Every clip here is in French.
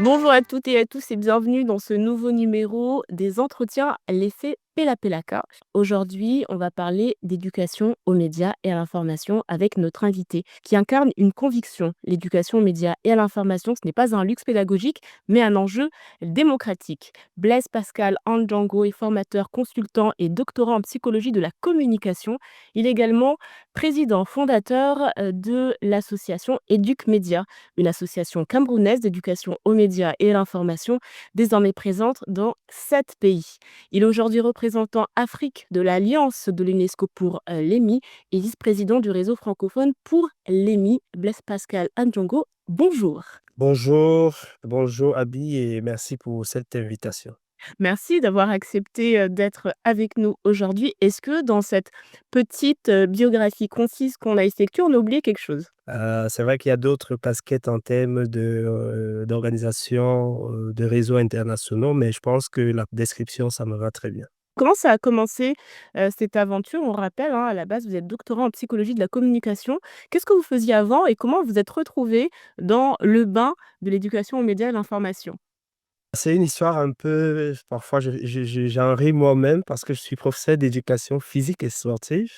Bonjour à toutes et à tous et bienvenue dans ce nouveau numéro des entretiens l'effet Pella Pellaka. Aujourd'hui, on va parler d'éducation aux médias et à l'information avec notre invité qui incarne une conviction. L'éducation aux médias et à l'information, ce n'est pas un luxe pédagogique, mais un enjeu démocratique. Blaise Pascal Andjango est formateur, consultant et doctorant en psychologie de la communication. Il est également président fondateur de l'association Éduc Média, une association camerounaise d'éducation aux médias et à l'information, désormais présente dans 7 pays. Il est aujourd'hui représentant Afrique de l'Alliance de l'UNESCO pour l'EMI et vice-président du réseau francophone pour l'EMI. Blaise Pascal Andjongo, bonjour. Bonjour, bonjour Abby et merci pour cette invitation. Merci d'avoir accepté d'être avec nous aujourd'hui. Est-ce que dans cette petite biographie concise qu'on a effectuée, on a oublié quelque chose? C'est vrai qu'il y a d'autres casquettes en termes d'organisation, de réseaux internationaux, mais je pense que la description, ça me va très bien. Comment ça a commencé, cette aventure? On rappelle, hein, à la base, vous êtes doctorant en psychologie de la communication. Qu'est-ce que vous faisiez avant et comment vous êtes retrouvé dans le bain de l'éducation aux médias et à l'information? C'est une histoire un peu, parfois j'en ris moi-même parce que je suis professeur d'éducation physique et sportive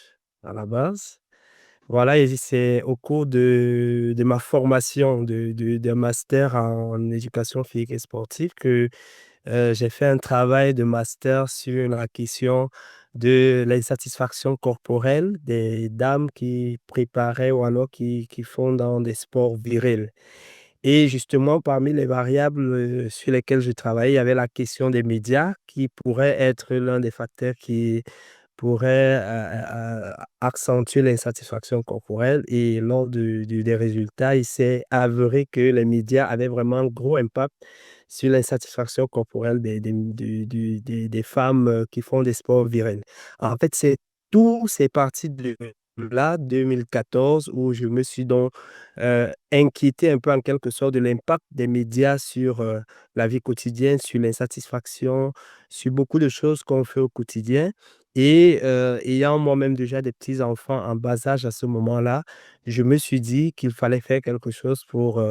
à la base. Voilà, et c'est au cours de ma formation d'un master en éducation physique et sportive que j'ai fait un travail de master sur la question de l'insatisfaction corporelle des dames qui préparaient ou alors qui font dans des sports virils. Et justement, parmi les variables, sur lesquelles je travaillais, il y avait la question des médias qui pourrait être l'un des facteurs qui pourrait, accentuer l'insatisfaction corporelle et lors des résultats, il s'est avéré que les médias avaient vraiment un gros impact sur l'insatisfaction corporelle des femmes, qui font des sports virils. En fait, c'est parti de là, 2014, où je me suis donc, inquiété un peu en quelque sorte de l'impact des médias sur, la vie quotidienne, sur l'insatisfaction, sur beaucoup de choses qu'on fait au quotidien. Et ayant moi-même déjà des petits-enfants en bas âge à ce moment-là, je me suis dit qu'il fallait faire quelque chose pour,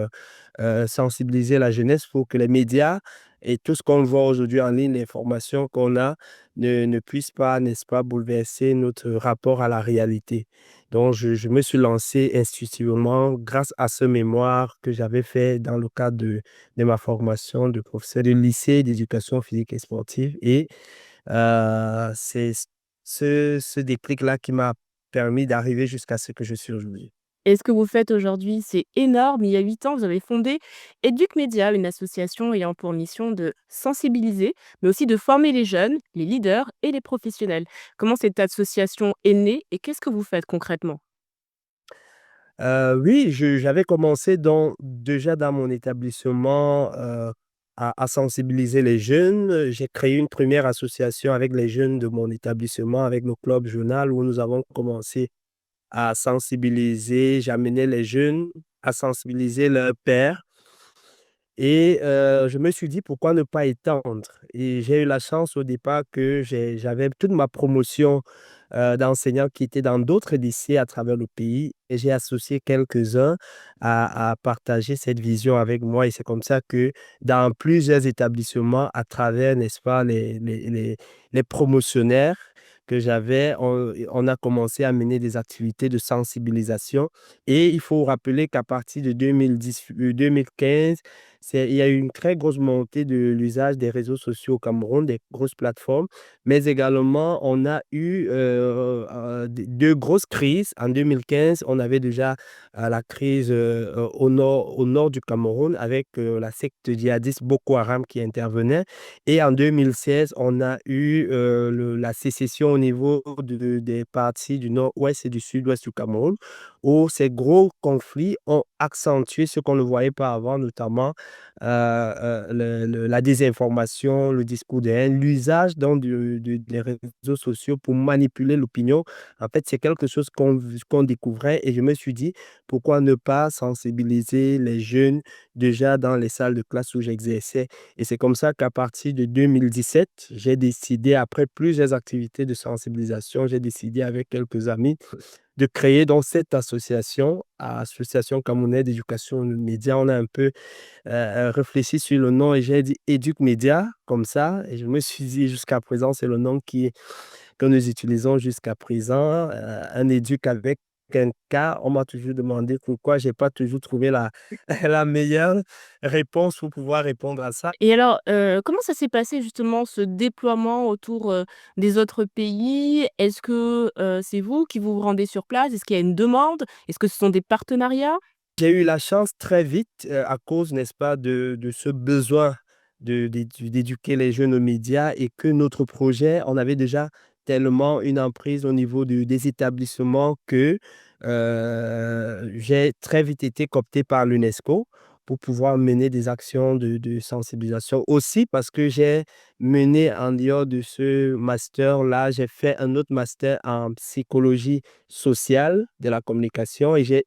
sensibiliser la jeunesse pour que les médias et tout ce qu'on voit aujourd'hui en ligne, l'information qu'on a, ne puisse pas, n'est-ce pas, bouleverser notre rapport à la réalité. Donc je me suis lancé instinctivement grâce à ce mémoire que j'avais fait dans le cadre de ma formation de professeur de lycée d'éducation physique et sportive et c'est ce déclic-là qui m'a permis d'arriver jusqu'à ce que je suis aujourd'hui. Et ce que vous faites aujourd'hui, c'est énorme. Il y a 8 ans, vous avez fondé Éduc Média, une association ayant pour mission de sensibiliser, mais aussi de former les jeunes, les leaders et les professionnels. Comment cette association est née et qu'est-ce que vous faites concrètement? Oui, j'avais commencé déjà dans mon établissement, à sensibiliser les jeunes. J'ai créé une première association avec les jeunes de mon établissement, avec nos clubs journal où nous avons commencé à sensibiliser. J'amenais les jeunes à sensibiliser leurs pairs. Et je me suis dit: «Pourquoi ne pas étendre?» Et j'ai eu la chance au départ que j'avais toute ma promotion, d'enseignants qui étaient dans d'autres lycées à travers le pays et j'ai associé quelques-uns à partager cette vision avec moi et c'est comme ça que dans plusieurs établissements à travers, n'est-ce pas, les promotionnaires que j'avais, on a commencé à mener des activités de sensibilisation et il faut rappeler qu'à partir de 2015, il y a eu une très grosse montée de l'usage des réseaux sociaux au Cameroun, des grosses plateformes, mais également on a eu, deux grosses crises. En 2015, on avait déjà, la crise, au nord du Cameroun avec, la secte djihadiste Boko Haram qui intervenait et en 2016, on a eu, la sécession au niveau des parties du nord-ouest et du sud-ouest du Cameroun, où ces gros conflits ont accentué ce qu'on ne voyait pas avant, notamment la désinformation, le discours de haine, l'usage donc des réseaux sociaux pour manipuler l'opinion. En fait, c'est quelque chose qu'on découvrait et je me suis dit: «Pourquoi ne pas sensibiliser les jeunes déjà dans les salles de classe où j'exerçais?» Et c'est comme ça qu'à partir de 2017, j'ai décidé, après plusieurs activités de sensibilisation, j'ai décidé avec quelques amis de créer donc cette association, Association camerounaise d'éducation aux médias. On a un peu réfléchi sur le nom et j'ai dit Éduc Média comme ça. Et je me suis dit jusqu'à présent, c'est le nom que nous utilisons jusqu'à présent. Un éduc avec un K. On m'a toujours demandé pourquoi j'ai pas toujours trouvé la meilleure réponse pour pouvoir répondre à ça. Et alors, comment ça s'est passé justement ce déploiement autour, des autres pays? Est-ce que, c'est vous qui vous rendez sur place? Est-ce qu'il y a une demande? Est-ce que ce sont des partenariats? J'ai eu la chance très vite, à cause, n'est-ce pas, de ce besoin d'éduquer les jeunes aux médias et que notre projet, on avait déjà tellement une emprise au niveau des établissements que j'ai très vite été coopté par l'UNESCO pour pouvoir mener des actions de sensibilisation. Aussi parce que j'ai mené en dehors de ce master-là, j'ai fait un autre master en psychologie sociale de la communication et j'ai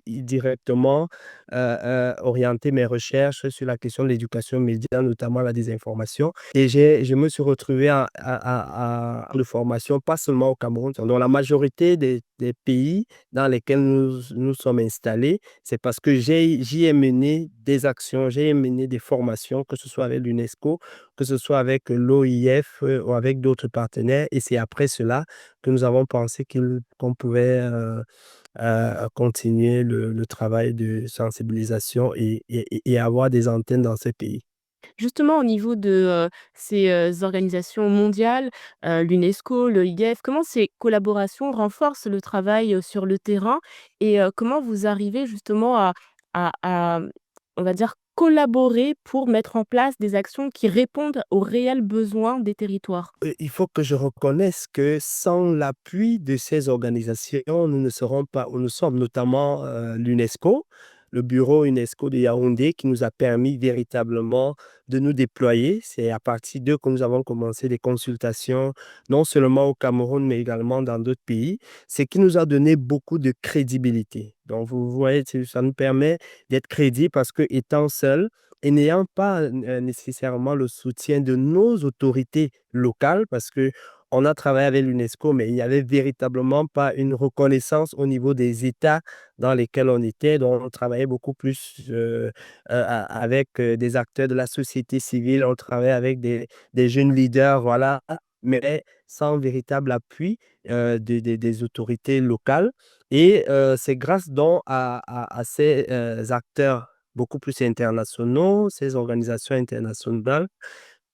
directement orienté mes recherches sur la question de l'éducation média, notamment la désinformation. Et je me suis retrouvé de formation, pas seulement au Cameroun, dans la majorité des pays dans lesquels nous sommes installés. C'est parce que j'y ai mené des actions, j'ai mené des formations, que ce soit avec l'UNESCO, que ce soit avec l'OIF ou avec d'autres partenaires. Et c'est après cela que nous avons pensé qu'on pouvait continuer le travail de sensibilisation et avoir des antennes dans ces pays. Justement au niveau de, ces, organisations mondiales, l'UNESCO, l'OIF, comment ces collaborations renforcent le travail, sur le terrain? Et comment vous arrivez justement à, on va dire, collaborer pour mettre en place des actions qui répondent aux réels besoins des territoires? Il faut que je reconnaisse que sans l'appui de ces organisations, nous ne serons pas où nous sommes, notamment l'UNESCO, le bureau UNESCO de Yaoundé, qui nous a permis véritablement de nous déployer. C'est à partir d'eux que nous avons commencé des consultations, non seulement au Cameroun, mais également dans d'autres pays, ce qui nous a donné beaucoup de crédibilité. Donc, vous voyez, ça nous permet d'être crédibles parce que étant seuls, et n'ayant pas nécessairement le soutien de nos autorités locales, parce que on a travaillé avec l'UNESCO, mais il n'y avait véritablement pas une reconnaissance au niveau des États dans lesquels on était. Donc, on travaillait beaucoup plus avec des acteurs de la société civile, on travaillait avec des jeunes leaders, voilà, mais sans véritable appui des autorités locales. Et c'est grâce donc à ces acteurs beaucoup plus internationaux, ces organisations internationales,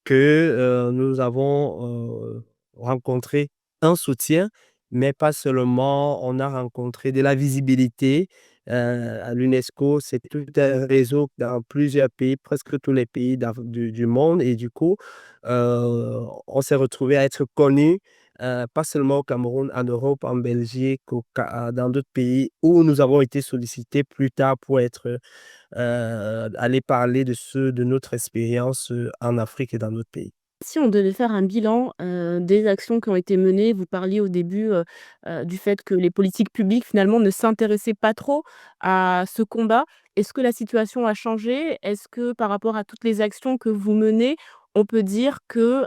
que nous avons rencontré un soutien, mais pas seulement, on a rencontré de la visibilité. À l'UNESCO, c'est tout un réseau dans plusieurs pays, presque tous les pays du monde. Et du coup, on s'est retrouvé à être connus, pas seulement au Cameroun, en Europe, en Belgique, dans d'autres pays où nous avons été sollicités plus tard pour être aller parler de notre expérience, en Afrique et dans d'autres pays. Si on devait faire un bilan, des actions qui ont été menées, vous parliez au début, du fait que les politiques publiques finalement ne s'intéressaient pas trop à ce combat. Est-ce que la situation a changé? Est-ce que par rapport à toutes les actions que vous menez, on peut dire que,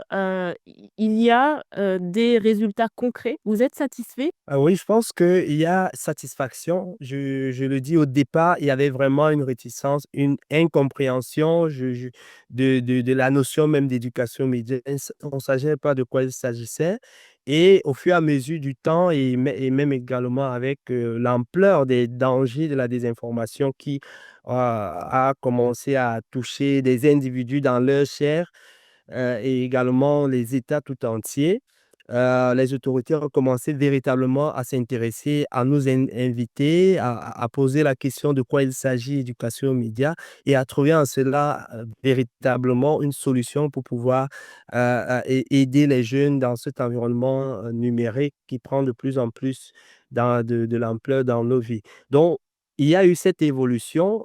il y a, des résultats concrets? Vous êtes satisfait? Ah oui, je pense qu'il y a satisfaction. Je le dis au départ, il y avait vraiment une réticence, une incompréhension de la notion même d'éducation média. On ne savait pas de quoi il s'agissait. Et au fur et à mesure du temps, et même également avec l'ampleur des dangers de la désinformation qui a commencé à toucher des individus dans leur chair, et également les États tout entiers, les autorités ont commencé véritablement à s'intéresser, à nous inviter, à poser la question de quoi il s'agit, éducation aux médias, et à trouver en cela véritablement une solution pour pouvoir aider les jeunes dans cet environnement numérique qui prend de plus en plus de l'ampleur dans nos vies. Donc, il y a eu cette évolution,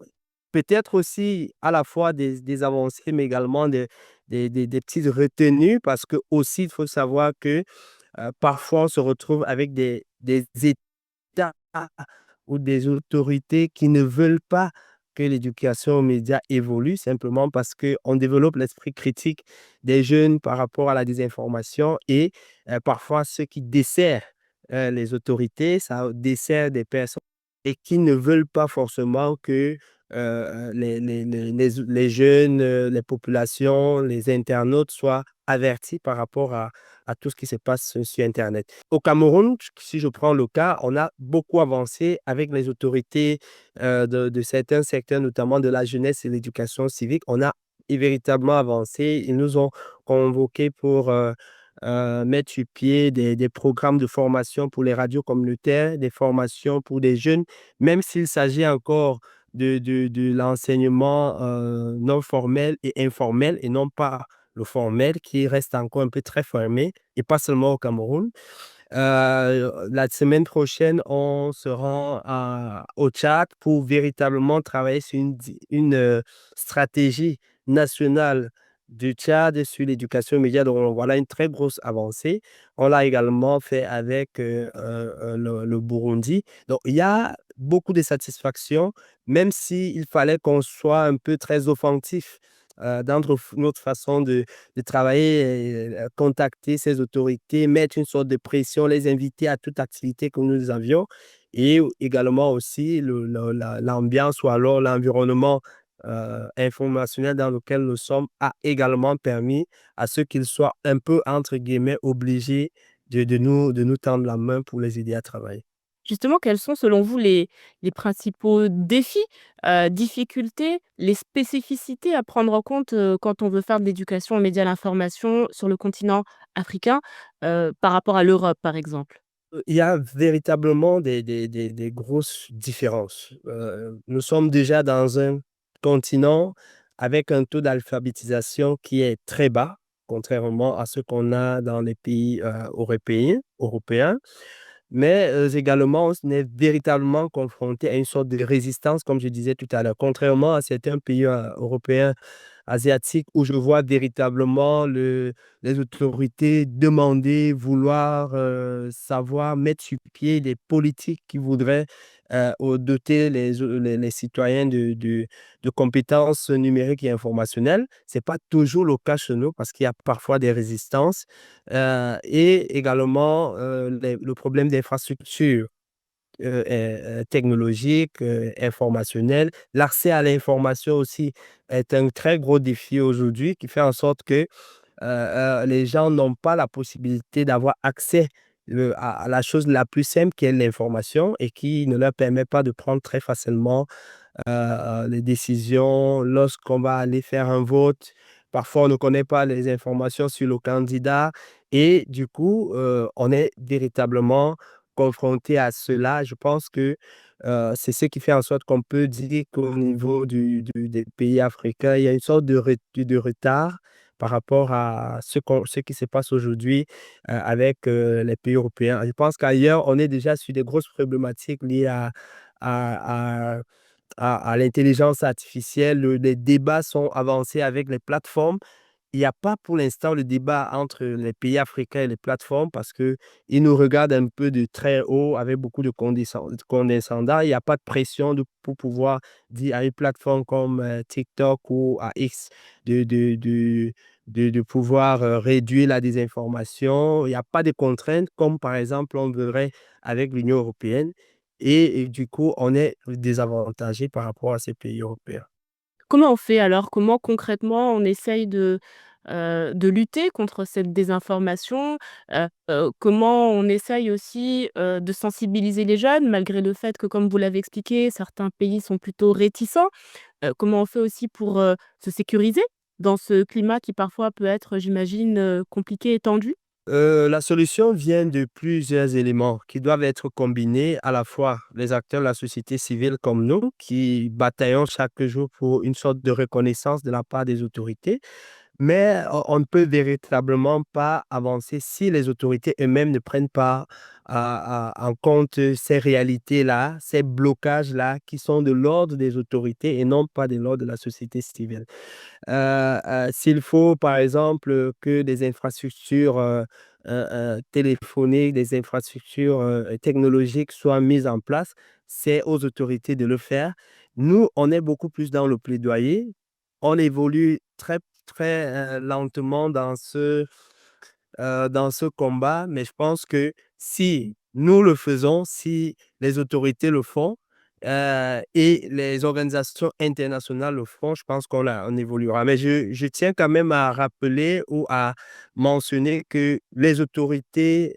peut-être aussi à la fois des avancées, mais également des petites retenues, parce que aussi il faut savoir que parfois on se retrouve avec des États ou des autorités qui ne veulent pas que l'éducation aux médias évolue, simplement parce qu'on développe l'esprit critique des jeunes par rapport à la désinformation et parfois ce qui dessert les autorités, ça dessert des personnes et qui ne veulent pas forcément que les jeunes, les populations, les internautes soient avertis par rapport à tout ce qui se passe sur Internet. Au Cameroun, si je prends le cas, on a beaucoup avancé avec les autorités de certains secteurs, notamment de la jeunesse et l'éducation civique. On a véritablement avancé. Ils nous ont convoqués pour mettre sur pied des programmes de formation pour les radios communautaires, des formations pour des jeunes, même s'il s'agit encore de l'enseignement non formel et informel et non pas le formel qui reste encore un peu très fermé et pas seulement au Cameroun. La semaine prochaine, on se rend au Tchad pour véritablement travailler sur une stratégie nationale du Tchad sur l'éducation aux médias. Donc, voilà une très grosse avancée. On l'a également fait avec le Burundi. Donc, il y a beaucoup de satisfaction, même s'il fallait qu'on soit un peu très offensif dans notre façon de travailler, contacter ces autorités, mettre une sorte de pression, les inviter à toute activité que nous avions et également aussi l'ambiance ou alors l'environnement informationnel dans lequel nous sommes a également permis à ceux qu'ils soient un peu, entre guillemets, obligés de nous tendre la main pour les aider à travailler. Justement, quels sont selon vous les principaux défis, difficultés, les spécificités à prendre en compte, quand on veut faire de l'éducation aux médias à l'information sur le continent africain, par rapport à l'Europe, par exemple? Il y a véritablement des grosses différences. Nous sommes déjà dans un continent avec un taux d'alphabétisation qui est très bas, contrairement à ce qu'on a dans les pays européens. Mais également, on est véritablement confronté à une sorte de résistance, comme je disais tout à l'heure. Contrairement à certains pays européens, asiatiques, où je vois véritablement les autorités demander, vouloir savoir, mettre sur pied des politiques qui voudraient doter les citoyens de compétences numériques et informationnelles. Ce n'est pas toujours le cas chez nous parce qu'il y a parfois des résistances et également le problème d'infrastructure technologique, informationnelle. L'accès à l'information aussi est un très gros défi aujourd'hui qui fait en sorte que les gens n'ont pas la possibilité d'avoir accès à la chose la plus simple qui est l'information et qui ne leur permet pas de prendre très facilement les décisions lorsqu'on va aller faire un vote. Parfois, on ne connaît pas les informations sur le candidat et du coup, on est véritablement confronté à cela. Je pense que c'est ce qui fait en sorte qu'on peut dire qu'au niveau des pays africains, il y a une sorte de retard par rapport à ce qui se passe aujourd'hui avec les pays européens. Je pense qu'ailleurs, on est déjà sur des grosses problématiques liées à, à à l'intelligence artificielle. Les débats sont avancés avec les plateformes. Il n'y a pas pour l'instant le débat entre les pays africains et les plateformes parce qu'ils nous regardent un peu de très haut avec beaucoup de condescendants. Il n'y a pas de pression pour pouvoir dire à une plateforme comme TikTok ou à X de, de, de, de pouvoir réduire la désinformation. Il n'y a pas de contraintes comme par exemple on verrait avec l'Union européenne. Et du coup, on est désavantagé par rapport à ces pays européens. Comment on fait alors? Comment concrètement on essaye de lutter contre cette désinformation? Comment on essaye aussi, de sensibiliser les jeunes malgré le fait que, comme vous l'avez expliqué, certains pays sont plutôt réticents? Comment on fait aussi pour, se sécuriser dans ce climat qui parfois peut être, j'imagine, compliqué et tendu? La solution vient de plusieurs éléments qui doivent être combinés, à la fois les acteurs de la société civile comme nous, qui bataillons chaque jour pour une sorte de reconnaissance de la part des autorités, mais on ne peut véritablement pas avancer si les autorités eux-mêmes ne prennent pas en compte ces réalités-là, ces blocages-là qui sont de l'ordre des autorités et non pas de l'ordre de la société civile. S'il faut, par exemple, que des infrastructures téléphoniques, des infrastructures technologiques soient mises en place, c'est aux autorités de le faire. Nous, on est beaucoup plus dans le plaidoyer. On évolue très, très lentement dans ce combat, mais je pense que si nous le faisons, si les autorités le font, et les organisations internationales le font, je pense on évoluera. Mais je tiens quand même à rappeler ou à mentionner que les autorités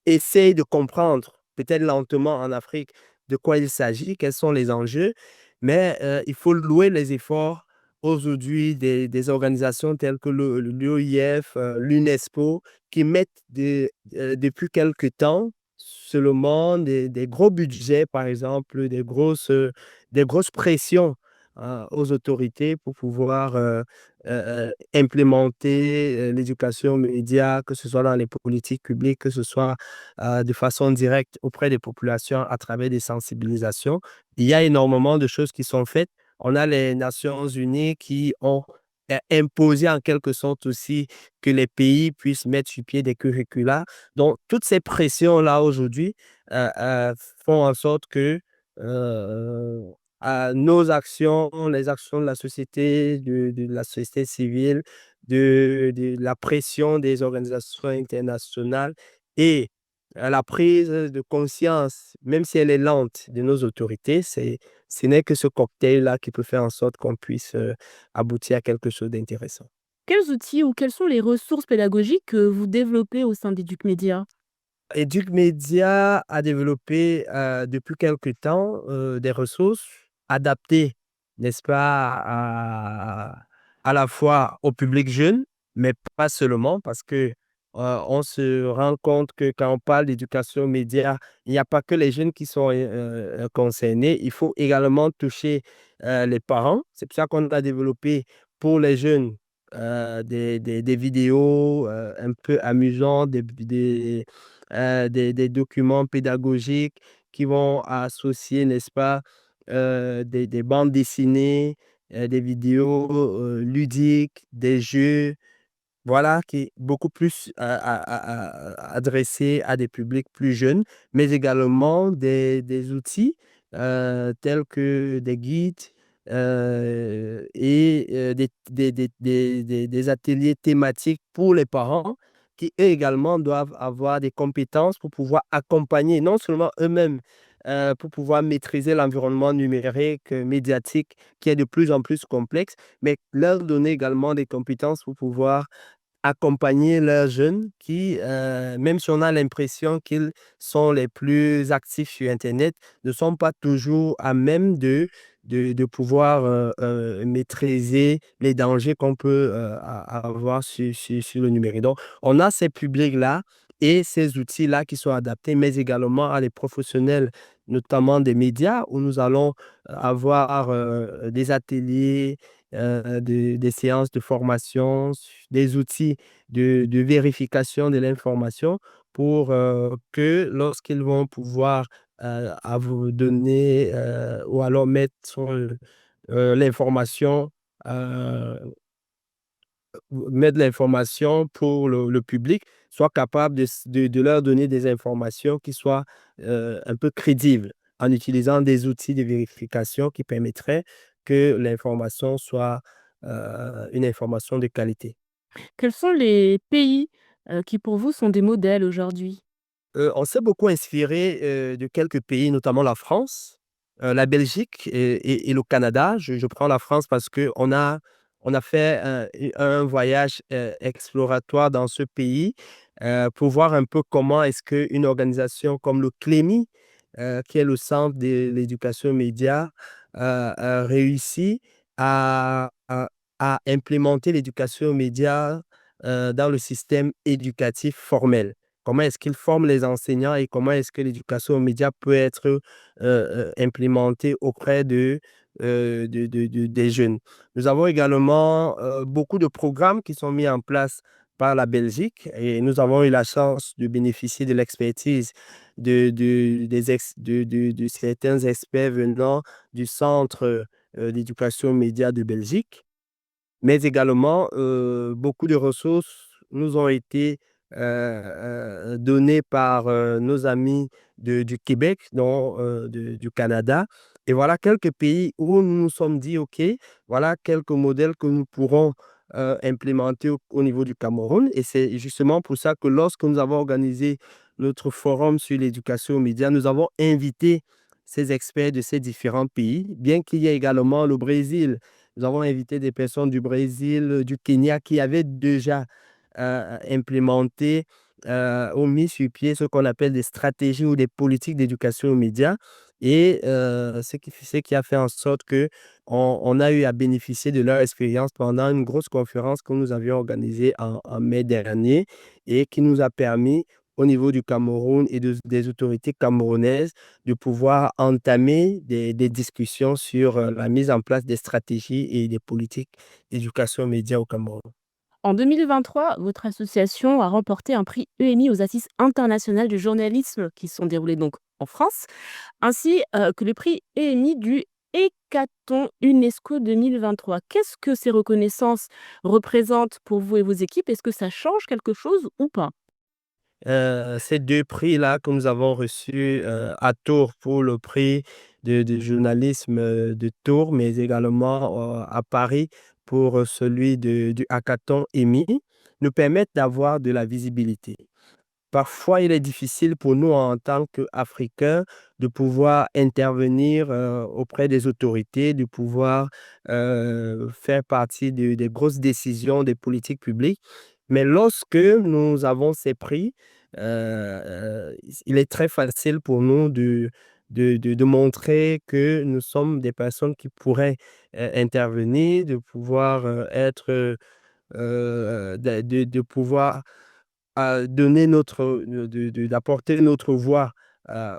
essayent de comprendre, peut-être lentement en Afrique, de quoi il s'agit, quels sont les enjeux, mais il faut louer les efforts aujourd'hui des organisations telles que l'OIF, l'UNESCO, qui mettent depuis quelque temps seulement des gros budgets, par exemple, des grosses pressions aux autorités pour pouvoir implémenter l'éducation aux médias, que ce soit dans les politiques publiques, que ce soit de façon directe auprès des populations à travers des sensibilisations. Il y a énormément de choses qui sont faites. On a les Nations unies qui ont imposé en quelque sorte aussi que les pays puissent mettre sur pied des curricula. Donc, toutes ces pressions-là aujourd'hui euh, euh, font en sorte que euh, nos actions, les actions de la société civile, de la pression des organisations internationales et la prise de conscience, même si elle est lente, de nos autorités, ce n'est que ce cocktail-là qui peut faire en sorte qu'on puisse aboutir à quelque chose d'intéressant. Quels outils ou quelles sont les ressources pédagogiques que vous développez au sein d'EducMedia? Educmedia a développé depuis quelque temps des ressources adaptées, n'est-ce pas, à la fois au public jeune, mais pas seulement, parce que on se rend compte que quand on parle d'éducation aux médias, il n'y a pas que les jeunes qui sont concernés, il faut également toucher les parents. C'est pour ça qu'on a développé pour les jeunes des vidéos un peu amusantes, des documents pédagogiques qui vont associer, n'est-ce pas, des bandes dessinées, des vidéos ludiques, des jeux, voilà, qui est beaucoup plus adressé à des publics plus jeunes, mais également des outils tels que des guides et des ateliers thématiques pour les parents qui, eux également, doivent avoir des compétences pour pouvoir accompagner, non seulement eux-mêmes, pour pouvoir maîtriser l'environnement numérique, médiatique, qui est de plus en plus complexe, mais leur donner également des compétences pour pouvoir accompagner leurs jeunes qui, même si on a l'impression qu'ils sont les plus actifs sur Internet, ne sont pas toujours à même de pouvoir maîtriser les dangers qu'on peut avoir sur le numérique. Donc, on a ces publics-là et ces outils-là qui sont adaptés, mais également à des professionnels, notamment des médias, où nous allons avoir des ateliers, des séances de formation, des outils de vérification de l'information pour que lorsqu'ils vont pouvoir à vous donner ou alors mettre l'information, euh, mettre l'information pour le public, soit capable de leur donner des informations qui soient un peu crédibles en utilisant des outils de vérification qui permettraient que l'information soit une information de qualité. Quels sont les pays, qui pour vous sont des modèles aujourd'hui? On s'est beaucoup inspiré, de quelques pays, notamment la France, la Belgique et le Canada. Je prends la France parce qu'on a fait un voyage, exploratoire dans ce pays, pour voir un peu comment est-ce qu'une organisation comme le CLEMI, qui est le Centre de l'éducation aux médias, réussit à implémenter l'éducation aux médias, dans le système éducatif formel. Comment est-ce qu'ils forment les enseignants et comment est-ce que l'éducation aux médias peut être implémentée auprès des jeunes. Nous avons également beaucoup de programmes qui sont mis en place par la Belgique et nous avons eu la chance de bénéficier de l'expertise de certains experts venant du Centre d'éducation aux médias de Belgique, mais également beaucoup de ressources nous ont été données par nos amis du Québec, dont du Canada. Et voilà quelques pays où nous nous sommes dit, OK, voilà quelques modèles que nous pourrons implémenter au niveau du Cameroun. Et c'est justement pour ça que lorsque nous avons organisé notre forum sur l'éducation aux médias, nous avons invité ces experts de ces différents pays, bien qu'il y ait également le Brésil. Nous avons invité des personnes du Brésil, du Kenya, qui avaient déjà implémenté ou mis sur pied ce qu'on appelle des stratégies ou des politiques d'éducation aux médias. Et ce qui a fait en sorte que on a eu à bénéficier de leur expérience pendant une grosse conférence que nous avions organisée en mai dernier et qui nous a permis, au niveau du Cameroun et des autorités camerounaises, de pouvoir entamer des discussions sur la mise en place des stratégies et des politiques d'éducation aux médias au Cameroun. En 2023, votre association a remporté un prix EMI aux Assises internationales du journalisme qui se sont déroulées donc en France, ainsi que le prix EMI du Hécaton UNESCO 2023. Qu'est-ce que ces reconnaissances représentent pour vous et vos équipes? Est-ce que ça change quelque chose ou pas? Ces 2 prix-là que nous avons reçus, à Tours pour le prix de journalisme, de Tours, mais également, à Paris pour, celui du hackathon EMI, nous permettent d'avoir de la visibilité. Parfois, il est difficile pour nous en tant qu'Africains de pouvoir intervenir, auprès des autorités, de pouvoir, faire partie des grosses décisions des politiques publiques. Mais lorsque nous avons ces prix, il est très facile pour nous de montrer que nous sommes des personnes qui pourraient, intervenir, de pouvoir, être, de pouvoir donner notre d'apporter notre voix,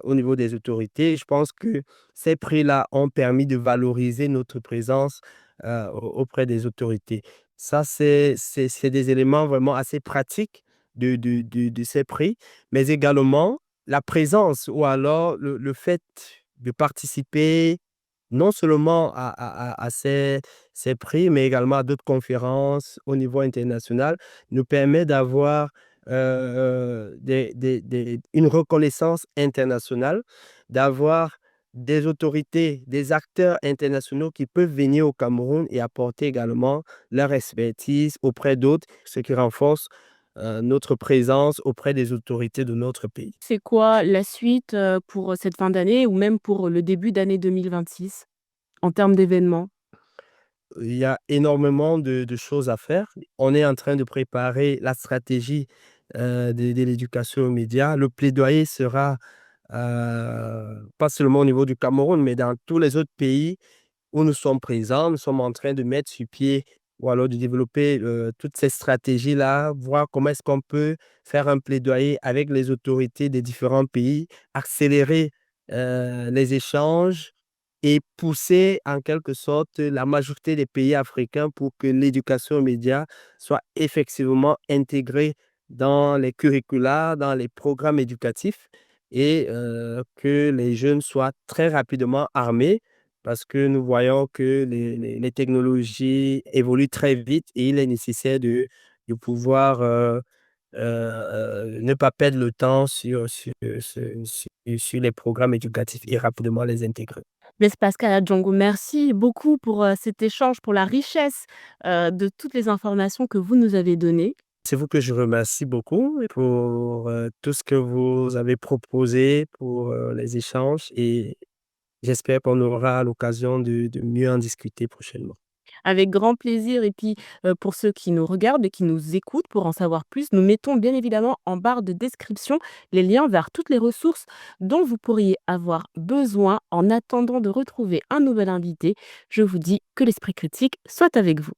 au niveau des autorités. Je pense que ces prix-là ont permis de valoriser notre présence, auprès des autorités. Ça, c'est des éléments vraiment assez pratiques de ces prix, mais également la présence ou alors le fait de participer non seulement à ces prix, mais également à d'autres conférences au niveau international, nous permet d'avoir, une reconnaissance internationale, d'avoir des autorités, des acteurs internationaux qui peuvent venir au Cameroun et apporter également leur expertise auprès d'autres, ce qui renforce, notre présence auprès des autorités de notre pays. C'est quoi la suite, pour cette fin d'année ou même pour le début d'année 2026 en termes d'événements? Il y a énormément de choses à faire. On est en train de préparer la stratégie, de l'éducation aux médias. Le plaidoyer sera, pas seulement au niveau du Cameroun, mais dans tous les autres pays où nous sommes présents. Nous sommes en train de mettre sur pied ou alors de développer, toutes ces stratégies-là, voir comment est-ce qu'on peut faire un plaidoyer avec les autorités des différents pays, accélérer, les échanges et pousser en quelque sorte la majorité des pays africains pour que l'éducation aux médias soit effectivement intégrée dans les curricula, dans les programmes éducatifs et que les jeunes soient très rapidement armés parce que nous voyons que les technologies évoluent très vite et il est nécessaire de pouvoir, ne pas perdre le temps sur les programmes éducatifs et rapidement les intégrer. Blaise Pascal Adjongo, merci beaucoup pour, cet échange, pour la richesse, de toutes les informations que vous nous avez données. C'est vous que je remercie beaucoup pour, tout ce que vous avez proposé, pour, les échanges et j'espère qu'on aura l'occasion de mieux en discuter prochainement. Avec grand plaisir et puis, pour ceux qui nous regardent et qui nous écoutent, pour en savoir plus, nous mettons bien évidemment en barre de description les liens vers toutes les ressources dont vous pourriez avoir besoin en attendant de retrouver un nouvel invité. Je vous dis que l'esprit critique soit avec vous.